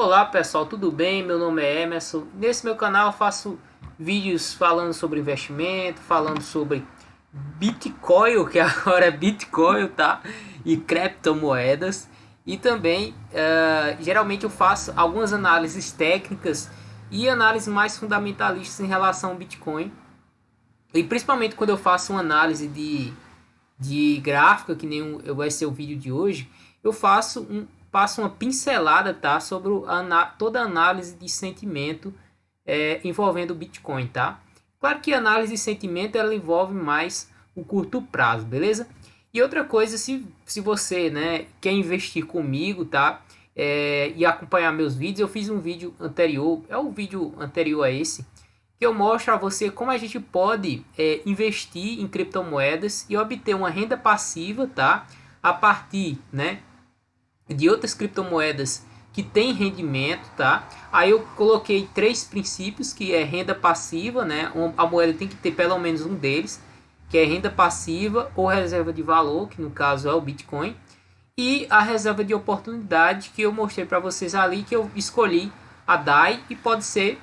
Olá pessoal, tudo bem? Meu nome é Emerson. Nesse meu canal eu faço vídeos falando sobre investimento, falando sobre Bitcoin, que agora é Bitcoin, tá? E criptomoedas. E também, geralmente eu faço algumas análises técnicas e análises mais fundamentalistas em relação ao Bitcoin. E principalmente quando eu faço uma análise de gráfica, que nem vai ser o vídeo de hoje, eu passo uma pincelada, tá, sobre toda a análise de sentimento envolvendo o Bitcoin, tá? Claro que a análise de sentimento ela envolve mais o curto prazo, beleza? E outra coisa, se você, né, quer investir comigo, tá? E acompanhar meus vídeos, eu fiz um vídeo anterior, é o vídeo anterior a esse, que eu mostro a você como a gente pode investir em criptomoedas e obter uma renda passiva, tá? A partir, né, de outras criptomoedas que tem rendimento, tá? Aí eu coloquei três princípios, que é renda passiva, né? A moeda tem que ter pelo menos um deles, que é renda passiva ou reserva de valor, que no caso é o Bitcoin, e a reserva de oportunidade que eu mostrei para vocês ali, que eu escolhi a DAI e pode ser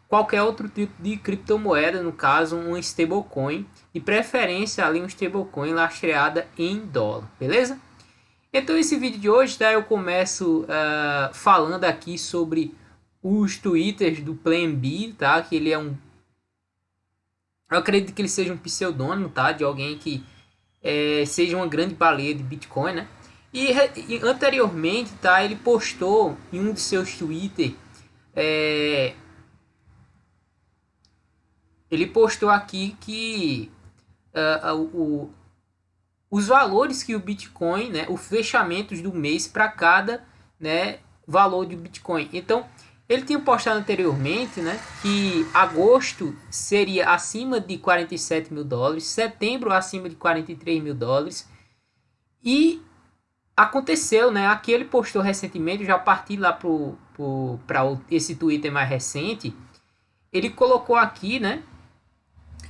qualquer outro tipo de criptomoeda, no caso um stablecoin, de preferência ali um stablecoin lastreada em dólar, beleza? Então esse vídeo de hoje, tá, eu começo falando aqui sobre os twitters do Plan B, tá, que ele é eu acredito que ele seja um pseudônimo, tá, de alguém que seja uma grande baleia de Bitcoin, né? E anteriormente, tá, ele postou em um de seus Twitter, ele postou aqui que os valores que o Bitcoin, né, os fechamentos do mês para cada, né, valor de Bitcoin. Então, ele tinha postado anteriormente, né, que agosto seria acima de 47 mil dólares, setembro acima de 43 mil dólares, e aconteceu, né, aqui ele postou recentemente, já parti lá para esse Twitter mais recente, ele colocou aqui, né,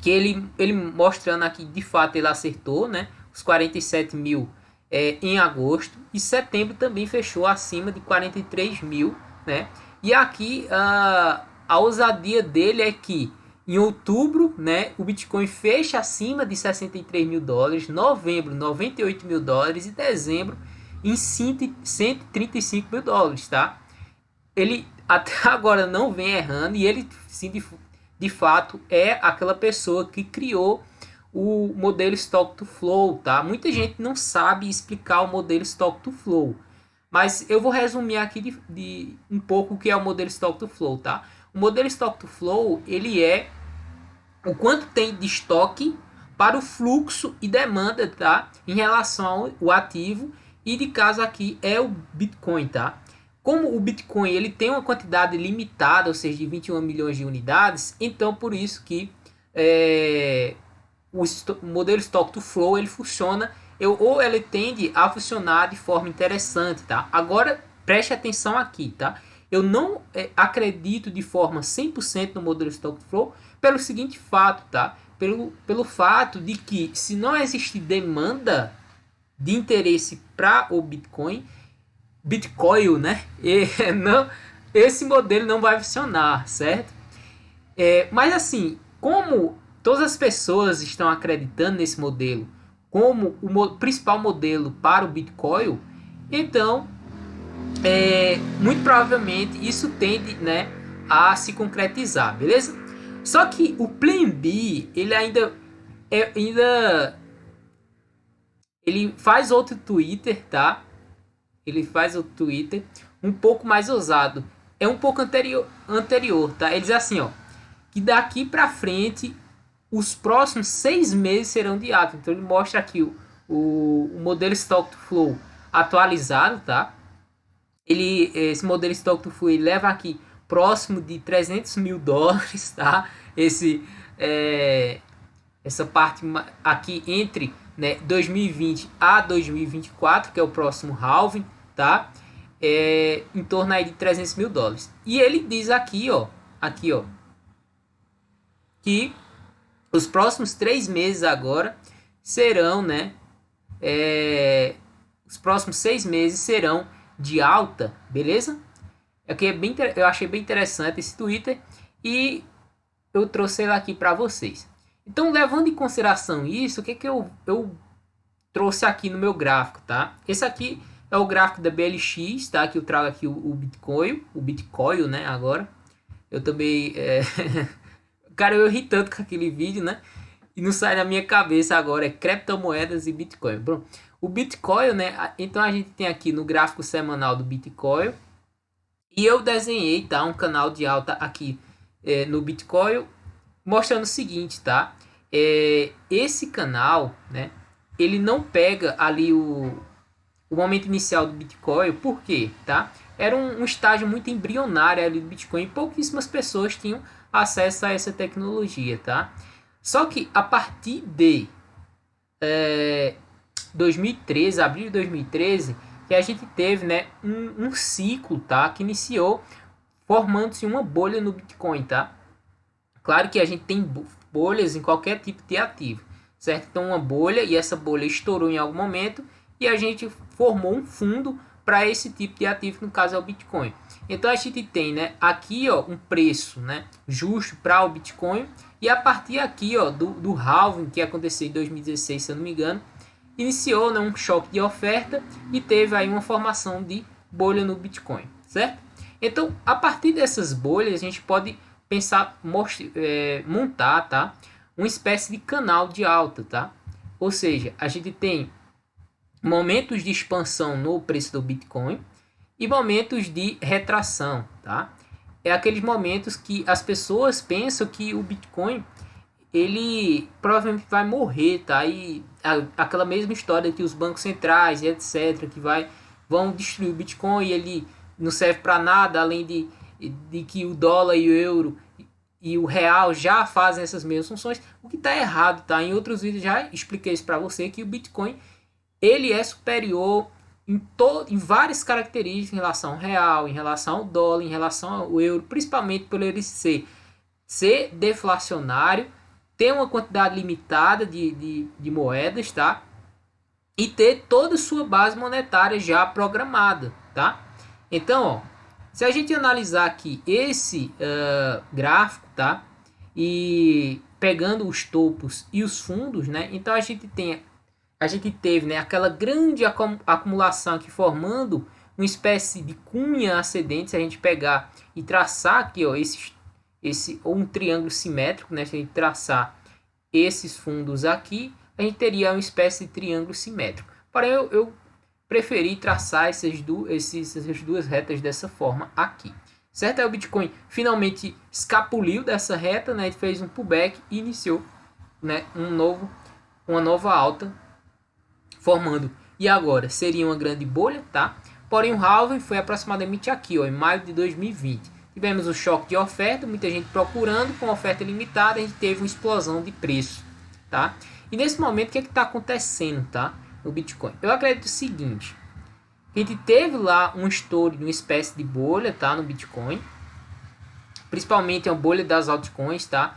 que ele mostrando aqui, de fato, ele acertou, né? Os 47 mil em agosto. E setembro também fechou acima de 43 mil, né? E aqui a ousadia dele é que em outubro, né, o Bitcoin fecha acima de 63 mil dólares, novembro 98 mil dólares e dezembro em 135 mil dólares, tá? Ele até agora não vem errando e ele sim, de fato é aquela pessoa que criou o modelo Stock to Flow, tá? Muita gente não sabe explicar o modelo Stock to Flow, mas eu vou resumir aqui de um pouco o que é o modelo Stock to Flow, tá? O modelo Stock to Flow, ele é o quanto tem de estoque para o fluxo e demanda, tá? Em relação ao ativo, e de caso aqui é o Bitcoin, tá? Como o Bitcoin ele tem uma quantidade limitada, ou seja, de 21 milhões de unidades, então por isso que o modelo Stock to Flow ele funciona, ou ele tende a funcionar de forma interessante, tá? Agora preste atenção aqui, tá? Eu não acredito de forma 100% no modelo Stock to Flow pelo seguinte fato, tá? Pelo fato de que se não existir demanda de interesse para o Bitcoin, né? Não, esse modelo não vai funcionar, certo? Mas assim, como todas as pessoas estão acreditando nesse modelo como o principal modelo para o Bitcoin, então muito provavelmente isso tende, né, a se concretizar, beleza? Só que o Plan B ele ainda ele faz outro Twitter, tá? Ele faz o Twitter um pouco mais ousado. É um pouco anterior, tá? Ele diz assim, ó, que daqui para frente os próximos 6 meses serão de ato. Então ele mostra aqui o modelo Stock to Flow atualizado, tá? Esse modelo Stock to Flow ele leva aqui próximo de 300 mil dólares, tá? Essa parte aqui entre, né, 2020 a 2024, que é o próximo halving, tá? Em torno aí de 300 mil dólares. E ele diz aqui, ó, que os próximos 3 meses agora serão, né? Os próximos 6 meses serão de alta, beleza? Eu achei bem interessante esse Twitter e eu trouxe ele aqui para vocês. Então, levando em consideração isso, o que, que eu trouxe aqui no meu gráfico, tá? Esse aqui é o gráfico da BLX, tá? Que eu trago aqui o Bitcoin, né? Agora, eu também... Cara, eu ri tanto com aquele vídeo, né? E não sai da minha cabeça agora, é criptomoedas e Bitcoin. Bom, o Bitcoin, né? Então a gente tem aqui no gráfico semanal do Bitcoin. E eu desenhei, tá? Um canal de alta aqui no Bitcoin, mostrando o seguinte, tá? Esse canal, né? Ele não pega ali o momento inicial do Bitcoin, por quê? Tá? Era um estágio muito embrionário ali do Bitcoin e pouquíssimas pessoas tinham acesso a essa tecnologia, tá? Só que a partir de 2013, abril de 2013, que a gente teve, né, um ciclo, tá? Que iniciou formando-se uma bolha no Bitcoin, tá? Claro que a gente tem bolhas em qualquer tipo de ativo, certo? Então uma bolha e essa bolha estourou em algum momento e a gente formou um fundo para esse tipo de ativo, no caso é o Bitcoin. Então a gente tem, né, aqui, ó, um preço, né, justo para o Bitcoin e a partir aqui, ó, do halving que aconteceu em 2016, se eu não me engano, iniciou, né, um choque de oferta e teve aí uma formação de bolha no Bitcoin, certo? Então, a partir dessas bolhas, a gente pode pensar, montar, tá, uma espécie de canal de alta, tá? Ou seja, a gente tem momentos de expansão no preço do Bitcoin e momentos de retração, tá? É aqueles momentos que as pessoas pensam que o Bitcoin ele provavelmente vai morrer, tá? E aquela mesma história que os bancos centrais e etc que vão destruir o Bitcoin e ele não serve para nada além de que o dólar e o euro e o real já fazem essas mesmas funções, o que está errado, tá? Em outros vídeos já expliquei isso para você que o Bitcoin ele é superior em várias características em relação ao real, em relação ao dólar, em relação ao euro, principalmente por ele ser deflacionário, ter uma quantidade limitada de moedas, tá? E ter toda a sua base monetária já programada, tá? Então, ó, se a gente analisar aqui esse gráfico, tá? E pegando os topos e os fundos, né? Então a gente teve, né, aquela grande acumulação aqui formando uma espécie de cunha ascendente. Se a gente pegar e traçar aqui, ó, ou um triângulo simétrico, né? Se a gente traçar esses fundos aqui, a gente teria uma espécie de triângulo simétrico. Porém, eu preferi traçar essas duas retas dessa forma aqui. Certo? Aí o Bitcoin finalmente escapuliu dessa reta, né? Ele fez um pullback e iniciou, né, uma nova alta formando. E agora seria uma grande bolha, tá? Porém o halving foi aproximadamente aqui, ó, em maio de 2020. Tivemos um choque de oferta, muita gente procurando, com oferta limitada, a gente teve uma explosão de preço, tá? E nesse momento, o que está acontecendo, tá? No Bitcoin. Eu acredito o seguinte, a gente teve lá um estouro de uma espécie de bolha, tá? No Bitcoin, principalmente a bolha das altcoins, tá?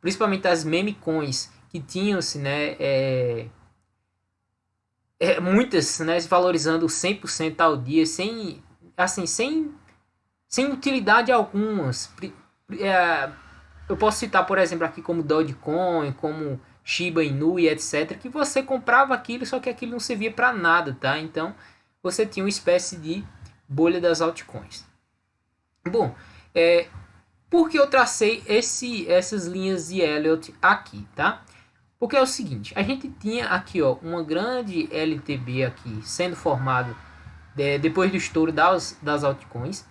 Principalmente as meme coins que tinham-se, né? Muitas, né, se valorizando 100% ao dia, sem utilidade algumas. Eu posso citar, por exemplo, aqui como Dogecoin, como Shiba Inu e etc, que você comprava aquilo, só que aquilo não servia para nada, tá? Então, você tinha uma espécie de bolha das altcoins. Bom, por que eu tracei essas linhas de Elliott aqui, tá? Porque é o seguinte, a gente tinha aqui, ó, uma grande LTB aqui sendo formado depois do estouro das altcoins.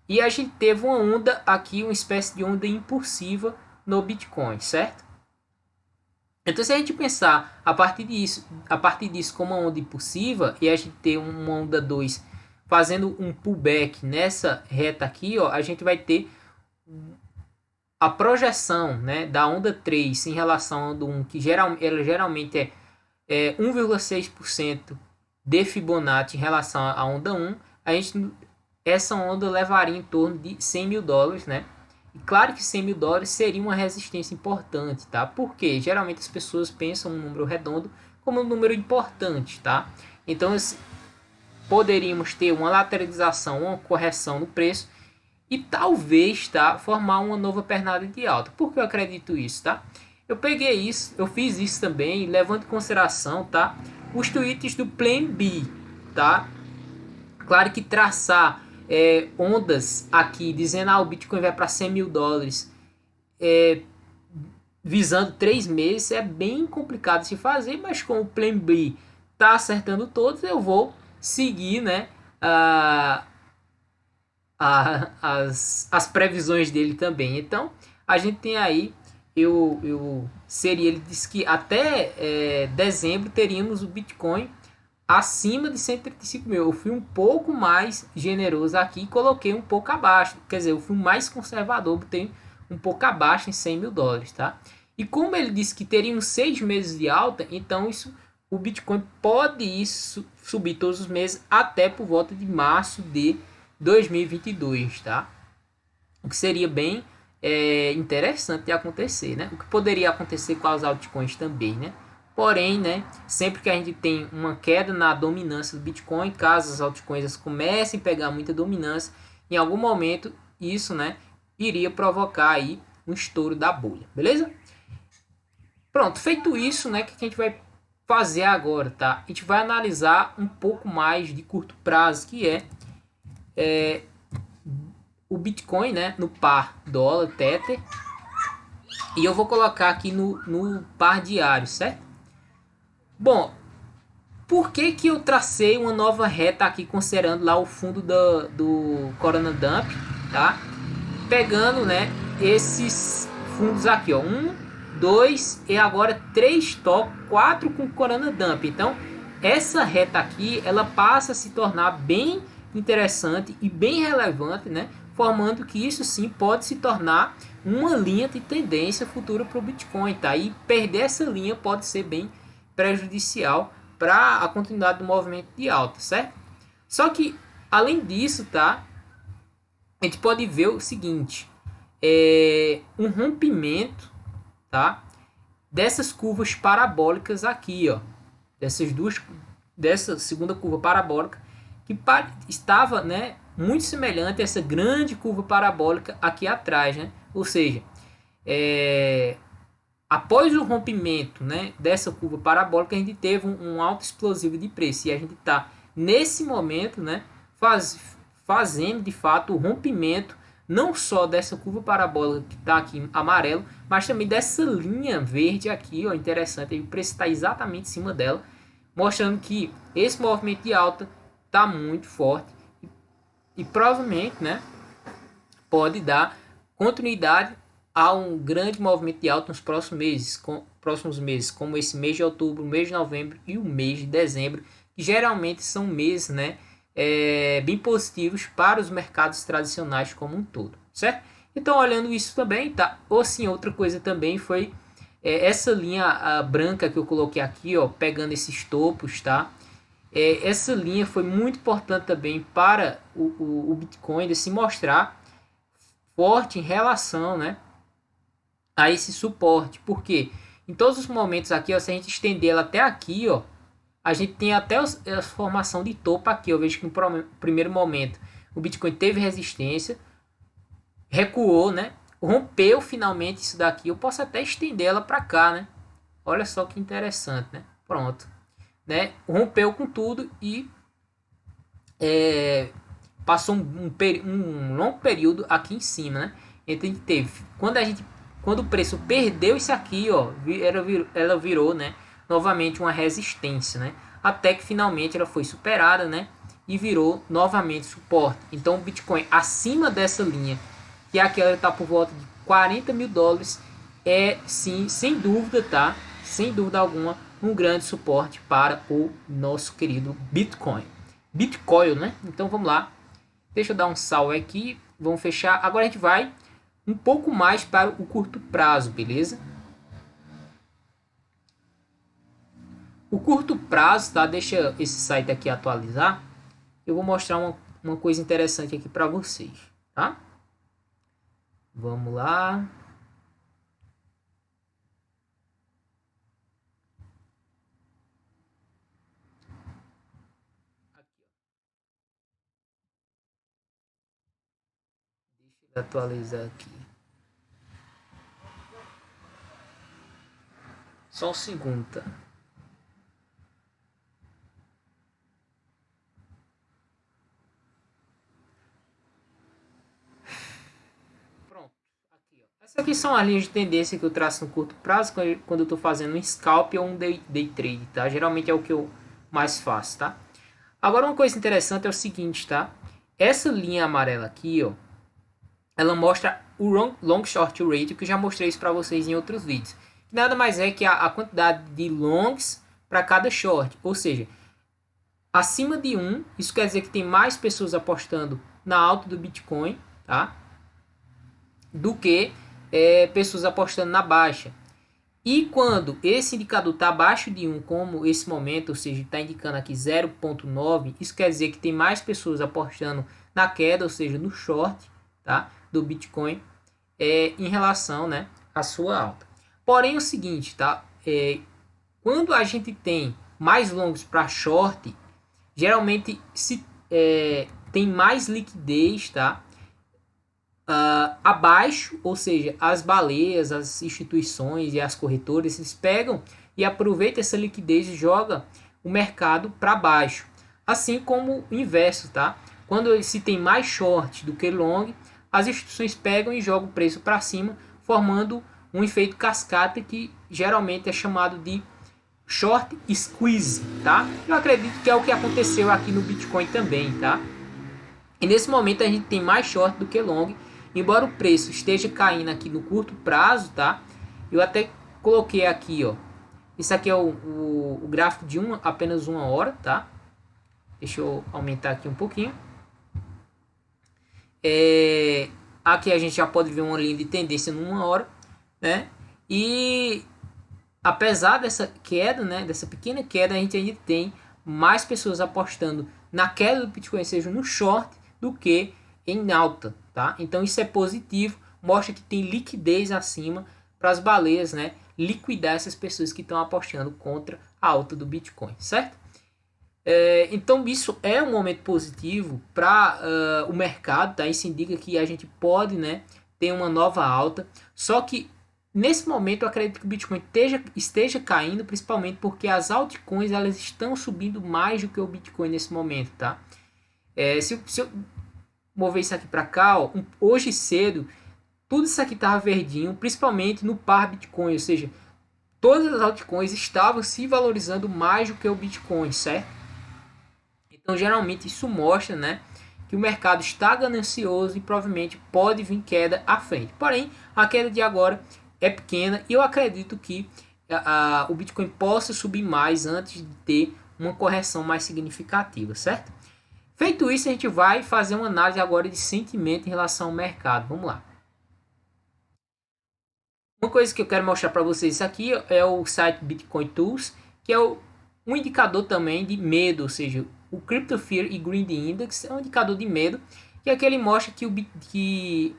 E a gente teve uma onda aqui, uma espécie de onda impulsiva no Bitcoin, certo? Então se a gente pensar a partir disso como uma onda impulsiva e a gente ter uma onda 2 fazendo um pullback nessa reta aqui, ó, a gente vai ter a projeção, né, da onda 3 em relação à onda 1, que ela geralmente é 1,6% de Fibonacci em relação à onda 1, essa onda levaria em torno de 100 mil dólares, né? E claro que 100 mil dólares seria uma resistência importante, tá? Porque geralmente as pessoas pensam um número redondo como um número importante, tá? Então poderíamos ter uma lateralização, uma correção no preço e talvez, tá, formar uma nova pernada de alta. Por que eu acredito isso, tá? Eu peguei isso, eu fiz isso também, levando em consideração, tá, os tweets do Plan B, tá? Claro que traçar ondas aqui dizendo o Bitcoin vai para 100 mil dólares visando 3 meses é bem complicado de se fazer, mas como o Plan B tá acertando todos, eu vou seguir, né, a, as previsões dele também. Então a gente tem aí, ele disse que até dezembro teríamos o Bitcoin acima de 135 mil. Eu fui um pouco mais generoso aqui e coloquei um pouco abaixo. Quer dizer, eu fui mais conservador, botei um pouco abaixo em 100 mil dólares, tá? E como ele disse que teria uns 6 meses de alta, então isso, o Bitcoin pode subir todos os meses até por volta de março de 2022, tá? O que seria bem interessante de acontecer, né? O que poderia acontecer com as altcoins também, né? Porém, né, sempre que a gente tem uma queda na dominância do Bitcoin, caso as altcoins comecem a pegar muita dominância, em algum momento isso, né, iria provocar aí um estouro da bolha, beleza? Pronto, feito isso, né, o que a gente vai fazer agora, tá? A gente vai analisar um pouco mais de curto prazo, que é o Bitcoin, né, no par dólar Tether, e eu vou colocar aqui no par diário, certo? Bom, por que que eu tracei uma nova reta aqui considerando lá o fundo do Corona Dump, tá? Pegando, né, esses fundos aqui, ó, 2 e agora 3 top, 4 com Corona Dump. Então, essa reta aqui, ela passa a se tornar bem interessante e bem relevante, né? Formando que isso sim pode se tornar uma linha de tendência futura para o Bitcoin, tá? E perder essa linha pode ser bem prejudicial para a continuidade do movimento de alta, certo? Só que, além disso, tá? A gente pode ver o seguinte, um rompimento, tá? Dessas curvas parabólicas aqui, ó, dessa segunda curva parabólica que estava, né, muito semelhante a essa grande curva parabólica aqui atrás, né? Ou seja, após o rompimento, né, dessa curva parabólica, a gente teve um alto explosivo de preço e a gente está nesse momento, né, fazendo de fato o rompimento não só dessa curva parabólica que está aqui em amarelo, mas também dessa linha verde aqui, ó, interessante, o preço está exatamente em cima dela, mostrando que esse movimento de alta está muito forte e provavelmente, né, pode dar continuidade a um grande movimento de alta nos próximos meses, como esse mês de outubro, mês de novembro e o mês de dezembro, que geralmente são meses, né, bem positivos para os mercados tradicionais como um todo, certo? Então, olhando isso também, tá? Ou sim, outra coisa também foi essa linha branca que eu coloquei aqui, ó, pegando esses topos, tá? Essa linha foi muito importante também para o Bitcoin de se mostrar forte em relação, né, a esse suporte. Porque em todos os momentos aqui, ó, se a gente estender ela até aqui, ó, a gente tem até a formação de topo aqui. Eu vejo que no primeiro momento o Bitcoin teve resistência, recuou, né? Rompeu finalmente isso daqui. Eu posso até estender ela para cá, né? Olha só que interessante, né? Pronto, né? Rompeu com tudo e passou um longo período aqui em cima, né? Então a gente teve, quando o preço perdeu isso aqui, ó, ela virou, né, novamente uma resistência, né? Até que finalmente ela foi superada, né? E virou novamente suporte. Então o Bitcoin acima dessa linha, que é aquela que está por volta de 40 mil dólares, é sim, sem dúvida, tá? Sem dúvida alguma, um grande suporte para o nosso querido Bitcoin. Bitcoin, né? Então vamos lá. Deixa eu dar um salve aqui. Vamos fechar. Agora a gente vai um pouco mais para o curto prazo, beleza? O curto prazo, tá? Deixa esse site aqui atualizar. Eu vou mostrar uma coisa interessante aqui para vocês, tá? Vamos lá. Vou atualizar aqui. Só um segundo, tá? Pronto. Aqui, ó. Essas aqui são as linhas de tendência que eu traço no curto prazo quando eu estou fazendo um scalp ou um day trade, tá? Geralmente é o que eu mais faço, tá? Agora uma coisa interessante é o seguinte, tá? Essa linha amarela aqui, ó, ela mostra o long short ratio, que eu já mostrei isso para vocês em outros vídeos. Nada mais é que a quantidade de longs para cada short, ou seja, acima de 1, isso quer dizer que tem mais pessoas apostando na alta do Bitcoin, tá? Do que pessoas apostando na baixa. E quando esse indicador está abaixo de 1, como esse momento, ou seja, está indicando aqui 0,9, isso quer dizer que tem mais pessoas apostando na queda, ou seja, no short, tá, do Bitcoin, em relação, né, à sua alta. Porém, é o seguinte, tá, quando a gente tem mais longos para short, geralmente tem mais liquidez, tá, abaixo, ou seja, as baleias, as instituições e as corretoras, eles pegam e aproveitam essa liquidez e jogam o mercado para baixo. Assim como o inverso, tá? Quando se tem mais short do que long, as instituições pegam e jogam o preço para cima, formando um efeito cascata que geralmente é chamado de short squeeze, tá? Eu acredito que é o que aconteceu aqui no Bitcoin também, tá? E nesse momento a gente tem mais short do que long, embora o preço esteja caindo aqui no curto prazo, tá? Eu até coloquei aqui, ó. Isso aqui é o gráfico de apenas uma hora, tá? Deixa eu aumentar aqui um pouquinho. Aqui a gente já pode ver uma linha de tendência numa hora, né? E apesar dessa queda, né? Dessa pequena queda, a gente ainda tem mais pessoas apostando na queda do Bitcoin, seja no short, do que em alta, tá? Então isso é positivo, mostra que tem liquidez acima para as baleias, né? Liquidar essas pessoas que estão apostando contra a alta do Bitcoin, certo? Então isso é um momento positivo para o mercado, tá? Isso indica que a gente pode, né, ter uma nova alta. Só que nesse momento eu acredito que o Bitcoin esteja caindo, principalmente porque as altcoins elas estão subindo mais do que o Bitcoin nesse momento, tá? Se eu mover isso aqui para cá, ó, hoje cedo, tudo isso aqui estava verdinho, principalmente no par Bitcoin, ou seja, todas as altcoins estavam se valorizando mais do que o Bitcoin, certo? Então, geralmente isso mostra, né, que o mercado está ganancioso e provavelmente pode vir queda à frente. Porém, a queda de agora é pequena e eu acredito que o Bitcoin possa subir mais antes de ter uma correção mais significativa, certo? Feito isso, a gente vai fazer uma análise agora de sentimento em relação ao mercado. Vamos lá. Uma coisa que eu quero mostrar para vocês aqui é o site Bitcoin Tools, que é um indicador também de medo, ou seja, o Crypto Fear e Greed Index é um indicador de medo, que é que ele mostra que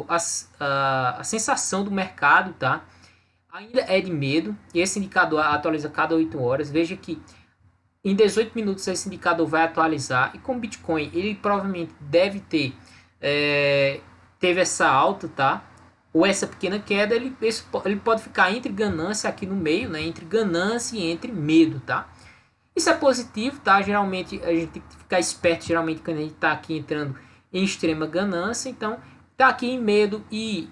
a sensação do mercado, tá, ainda é de medo, e esse indicador atualiza cada 8 horas. Veja que em 18 minutos esse indicador vai atualizar, e com o Bitcoin ele provavelmente deve ter teve essa alta, tá? Ou essa pequena queda, ele pode ficar entre ganância aqui no meio, né? Entre ganância e entre medo, tá? Isso é positivo, tá? Geralmente a gente tem que ficar esperto, geralmente quando a gente está aqui entrando em extrema ganância. Então, tá aqui em medo e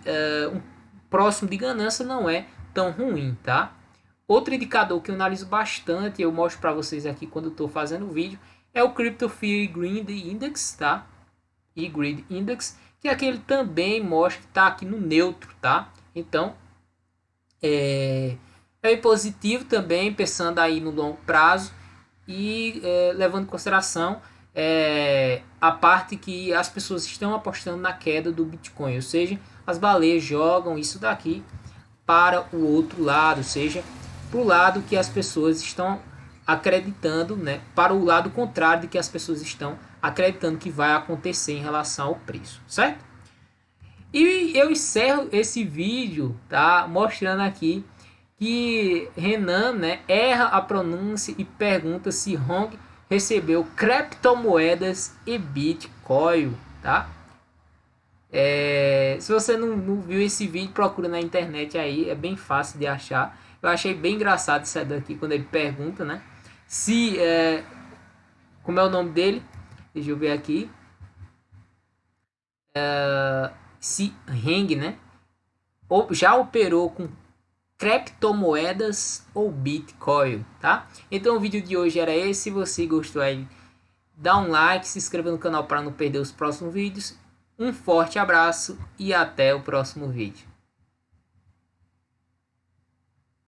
um próximo de ganância não é tão ruim, tá? Outro indicador que eu analiso bastante, eu mostro para vocês aqui quando eu estou fazendo o vídeo, é o Crypto Fear Greed Index, tá? E Greed Index, que é aquele também mostra que está aqui no neutro, tá? Então, é positivo também, pensando aí no longo prazo e levando em consideração a parte que as pessoas estão apostando na queda do Bitcoin, ou seja, as baleias jogam isso daqui para o outro lado, ou seja, para o lado que as pessoas estão acreditando, né, para o lado contrário de que as pessoas estão acreditando que vai acontecer em relação ao preço, certo? E eu encerro esse vídeo, tá, mostrando aqui que Renan, né, erra a pronúncia e pergunta se Hong recebeu criptomoedas e Bitcoin, tá? Se você não viu esse vídeo, procura na internet aí, é bem fácil de achar. Eu achei bem engraçado isso daqui quando ele pergunta, né? Se como é o nome dele? Deixa eu ver aqui. Se Heng, né? Já operou com criptomoedas ou Bitcoin, tá? Então o vídeo de hoje era esse. Se você gostou aí, dá um like, se inscreva no canal para não perder os próximos vídeos. Um forte abraço e até o próximo vídeo.